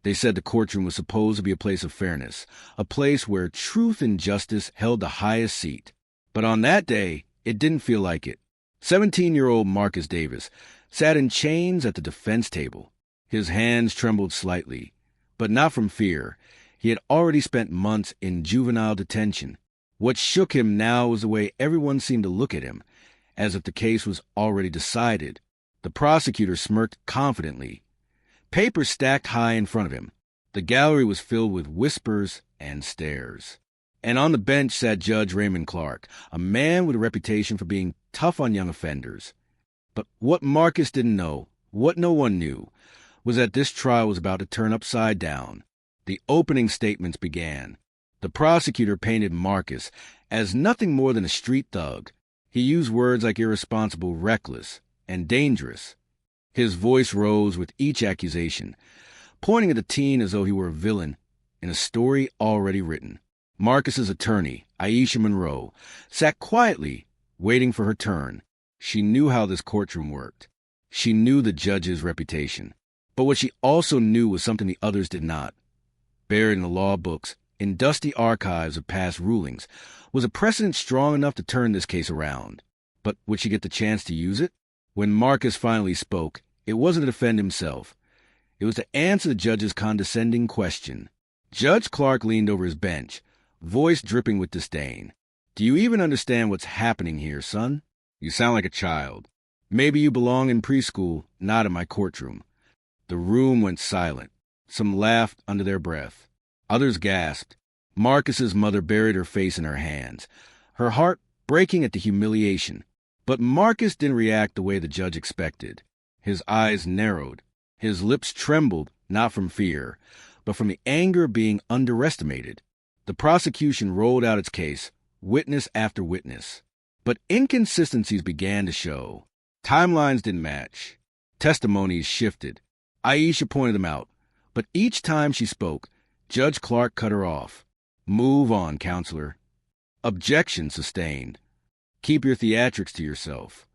They said the courtroom was supposed to be a place of fairness, a place where truth and justice held the highest seat. But on that day, it didn't feel like it. 17-year-old Marcus Davis sat in chains at the defense table. His hands trembled slightly, but not from fear. He had already spent months in juvenile detention. What shook him now was the way everyone seemed to look at him, as if the case was already decided. The prosecutor smirked confidently. Papers stacked high in front of him. The gallery was filled with whispers and stares. And on the bench sat Judge Raymond Clark, a man with a reputation for being tough on young offenders. But what Marcus didn't know, what no one knew, was that this trial was about to turn upside down. The opening statements began. The prosecutor painted Marcus as nothing more than a street thug. He used words like irresponsible, reckless, and dangerous. His voice rose with each accusation, pointing at the teen as though he were a villain in a story already written. Marcus's attorney, Aisha Monroe, sat quietly, waiting for her turn. She knew how this courtroom worked. She knew the judge's reputation. But what she also knew was something the others did not. Buried in the law books, in dusty archives of past rulings, was a precedent strong enough to turn this case around. But would she get the chance to use it? When Marcus finally spoke, it wasn't to defend himself. It was to answer the judge's condescending question. Judge Clark leaned over his bench, voice dripping with disdain. "Do you even understand what's happening here, son? You sound like a child. Maybe you belong in preschool, not in my courtroom." The room went silent. Some laughed under their breath. Others gasped. Marcus's mother buried her face in her hands, her heart breaking at the humiliation. But Marcus didn't react the way the judge expected. His eyes narrowed. His lips trembled, not from fear, but from the anger of being underestimated. The prosecution rolled out its case, witness after witness. But inconsistencies began to show. Timelines didn't match. Testimonies shifted. Aisha pointed them out, but each time she spoke, Judge Clark cut her off. "Move on, counselor." Objection sustained. "Keep your theatrics to yourself."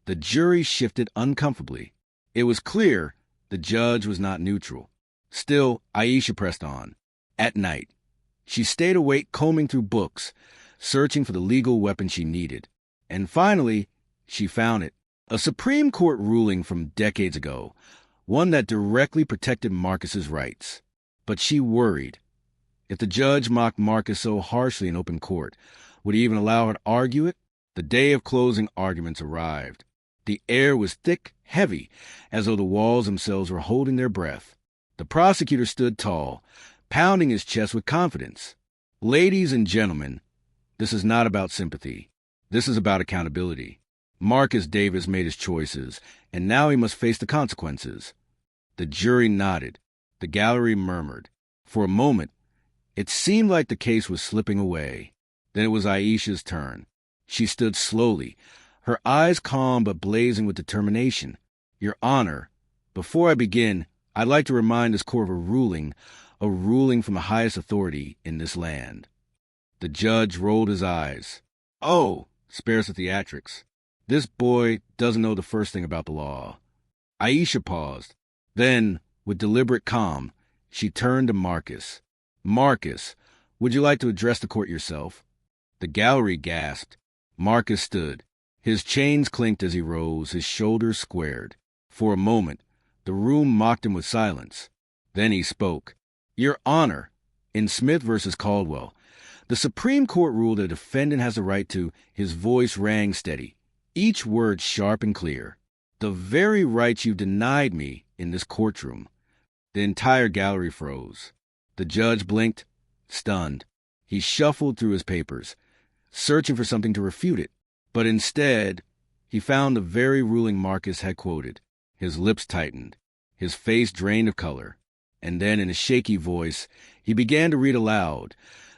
The jury shifted uncomfortably. It was clear the judge was not neutral. Still, Aisha pressed on. At night, she stayed awake combing through books, searching for the legal weapon she needed. And finally, she found it. A Supreme Court ruling from decades ago, one that directly protected Marcus's rights. But she worried. If the judge mocked Marcus so harshly in open court, would he even allow her to argue it? The day of closing arguments arrived. The air was thick, heavy, as though the walls themselves were holding their breath. The prosecutor stood tall, pounding his chest with confidence. "Ladies and gentlemen, this is not about sympathy. This is about accountability. Marcus Davis made his choices, and now he must face the consequences." The jury nodded. The gallery murmured. For a moment, it seemed like the case was slipping away. Then it was Aisha's turn. She stood slowly, her eyes calm but blazing with determination. "Your Honor, before I begin, I'd like to remind this court of a ruling from the highest authority in this land." The judge rolled his eyes. "Oh, spare us the theatrics. This boy doesn't know the first thing about the law." Aisha paused. Then, with deliberate calm, she turned to Marcus. "Marcus, would you like to address the court yourself?" The gallery gasped. Marcus stood. His chains clinked as he rose, his shoulders squared. For a moment, the room mocked him with silence. Then he spoke. "Your Honor, in Smith v. Caldwell, the Supreme Court ruled that a defendant has the right to—" His voice rang steady, each word sharp and clear. "The very rights you've denied me in this courtroom." The entire gallery froze. The judge blinked, stunned. He shuffled through his papers, searching for something to refute it. But instead, he found the very ruling Marcus had quoted. His lips tightened, his face drained of color. And then, in a shaky voice, he began to read aloud.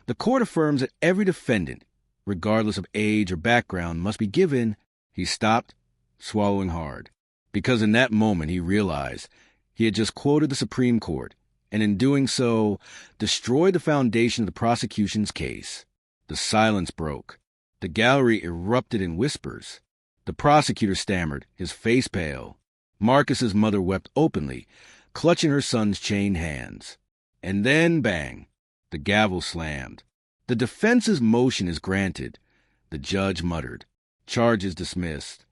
"The court affirms that every defendant, regardless of age or background, must be given—" He stopped, swallowing hard, because in that moment he realized he had just quoted the Supreme Court, and in doing so, destroyed the foundation of the prosecution's case. The silence broke. The gallery erupted in whispers. The prosecutor stammered, his face pale. Marcus's mother wept openly, clutching her son's chained hands. And then, bang, the gavel slammed. The defense's motion is granted. The judge muttered. Charges dismissed.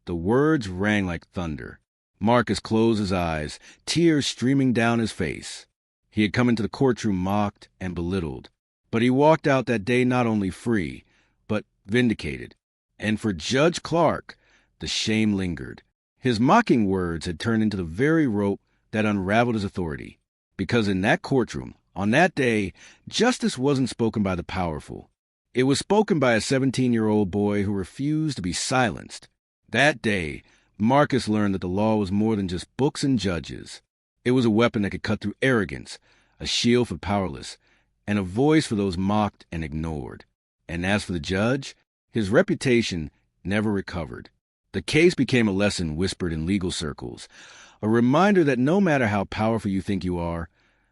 The words rang like thunder. Marcus closed his eyes, tears streaming down his face. He had come into the courtroom mocked and belittled, but he walked out that day not only free, but vindicated. And for Judge Clark, the shame lingered. His mocking words had turned into the very rope that unraveled his authority. Because in that courtroom, on that day, justice wasn't spoken by the powerful. It was spoken by a 17-year-old boy who refused to be silenced. That day, Marcus learned that the law was more than just books and judges. It was a weapon that could cut through arrogance, a shield for powerless, and a voice for those mocked and ignored. And as for the judge, his reputation never recovered. The case became a lesson whispered in legal circles, a reminder that no matter how powerful you think you are,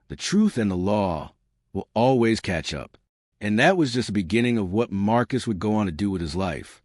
the truth and the law will always catch up. And that was just the beginning of what Marcus would go on to do with his life.